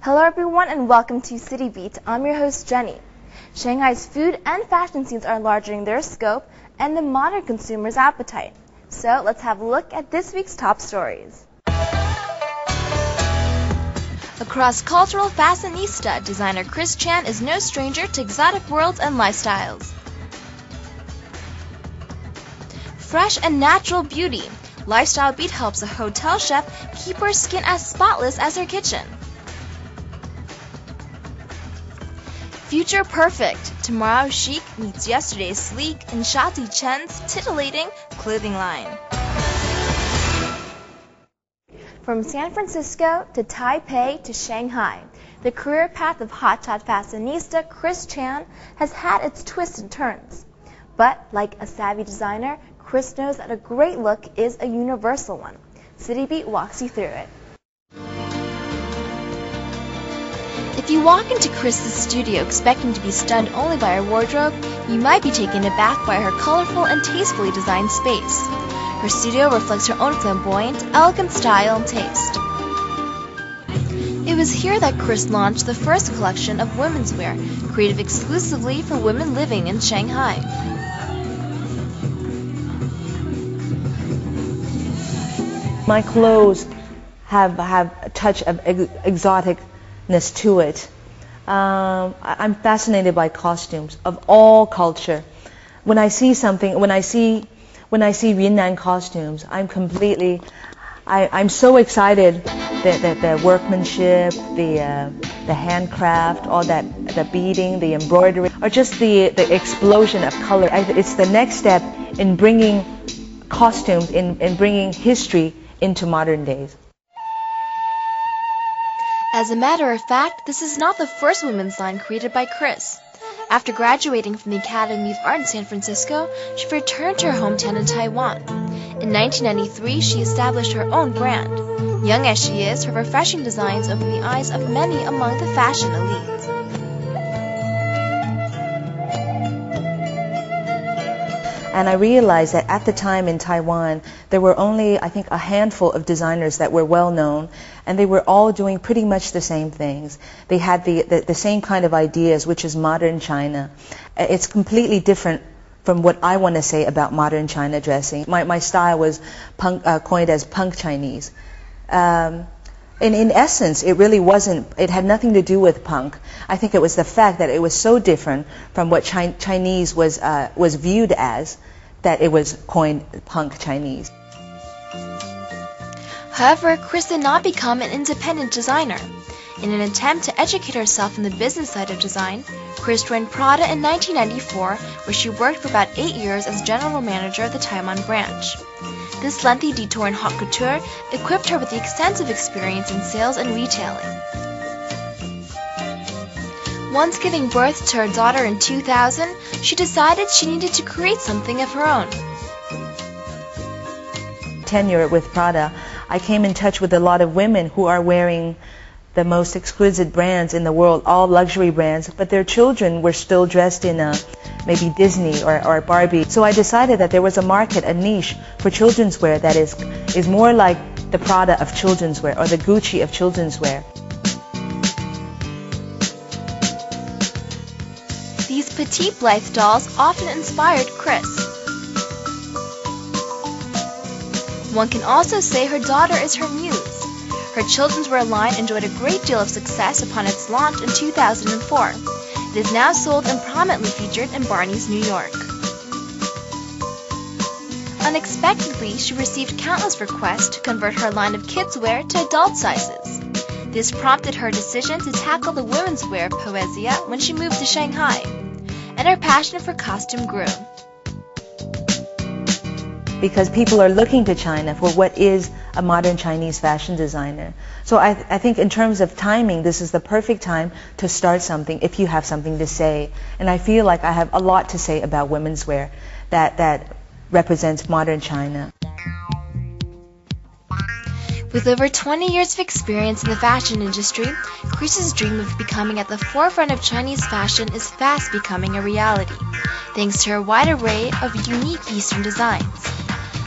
Hello everyone and welcome to City Beat. I'm your host Jenny. Shanghai's food and fashion scenes are enlarging their scope and the modern consumer's appetite. So let's have a look at this week's top stories. A cross-cultural fashionista, designer Chris Chan is no stranger to exotic worlds and lifestyles. Fresh and natural beauty. Lifestyle Beat helps a hotel chef keep her skin as spotless as her kitchen. Future perfect. Tomorrow's chic meets yesterday's sleek in Shati Chen's titillating clothing line. From San Francisco to Taipei to Shanghai, the career path of hotshot fashionista Chris Chan has had its twists and turns. But like a savvy designer, Chris knows that a great look is a universal one. City Beat walks you through it. If you walk into Chris's studio expecting to be stunned only by her wardrobe, you might be taken aback by her colorful and tastefully designed space. Her studio reflects her own flamboyant, elegant style and taste. It was here that Chris launched the first collection of women's wear, created exclusively for women living in Shanghai. My clothes have a touch of exoticness to it. I'm fascinated by costumes of all culture. When I see something, when I see Yunnan costumes, I'm so excited that the workmanship, the handcraft, all that, the beading, the embroidery, or just the explosion of color. It's the next step in bringing costumes, in bringing history into modern days. As a matter of fact, this is not the first women's line created by Chris. After graduating from the Academy of Art in San Francisco, she returned to her hometown in Taiwan. In 1993, she established her own brand. Young as she is, her refreshing designs open the eyes of many among the fashion elite. And I realized that at the time in Taiwan, there were only, I think, a handful of designers that were well known, and they were all doing pretty much the same things. They had the same kind of ideas, which is modern China. It's completely different from what I want to say about modern China dressing. My style was coined as punk Chinese. In essence, it really wasn't, it had nothing to do with punk. I think it was the fact that it was so different from what Chinese was viewed as, that it was coined punk Chinese. However, Chris did not become an independent designer. In an attempt to educate herself in the business side of design, Chris joined Prada in 1994, where she worked for about 8 years as general manager of the Taiwan branch. This lengthy detour in haute couture equipped her with the extensive experience in sales and retailing. Once giving birth to her daughter in 2000, she decided she needed to create something of her own. Tenure with Prada, I came in touch with a lot of women who are wearing the most exquisite brands in the world, all luxury brands, but their children were still dressed in maybe Disney or Barbie. So I decided that there was a market, a niche for children's wear that is more like the Prada of children's wear or the Gucci of children's wear. These petite Blythe dolls often inspired Chris. One can also say her daughter is her muse. Her children's wear line enjoyed a great deal of success upon its launch in 2004. It is now sold and prominently featured in Barney's New York. Unexpectedly, she received countless requests to convert her line of kids' wear to adult sizes. This prompted her decision to tackle the women's wear poesia when she moved to Shanghai, and her passion for costume grew. Because people are looking to China for what is a modern Chinese fashion designer. So I think in terms of timing, this is the perfect time to start something if you have something to say. And I feel like I have a lot to say about women's wear that represents modern China. With over 20 years of experience in the fashion industry, Chris's dream of becoming at the forefront of Chinese fashion is fast becoming a reality, thanks to her wide array of unique Eastern designs.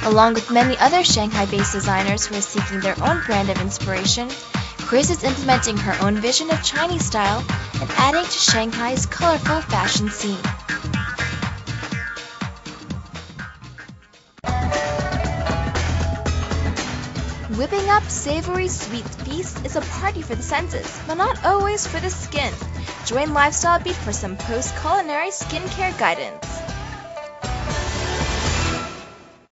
Along with many other Shanghai-based designers who are seeking their own brand of inspiration, Chris is implementing her own vision of Chinese style and adding to Shanghai's colorful fashion scene. Whipping up savory sweet feasts is a party for the senses, but not always for the skin. Join Lifestyle Beat for some post-culinary skincare guidance.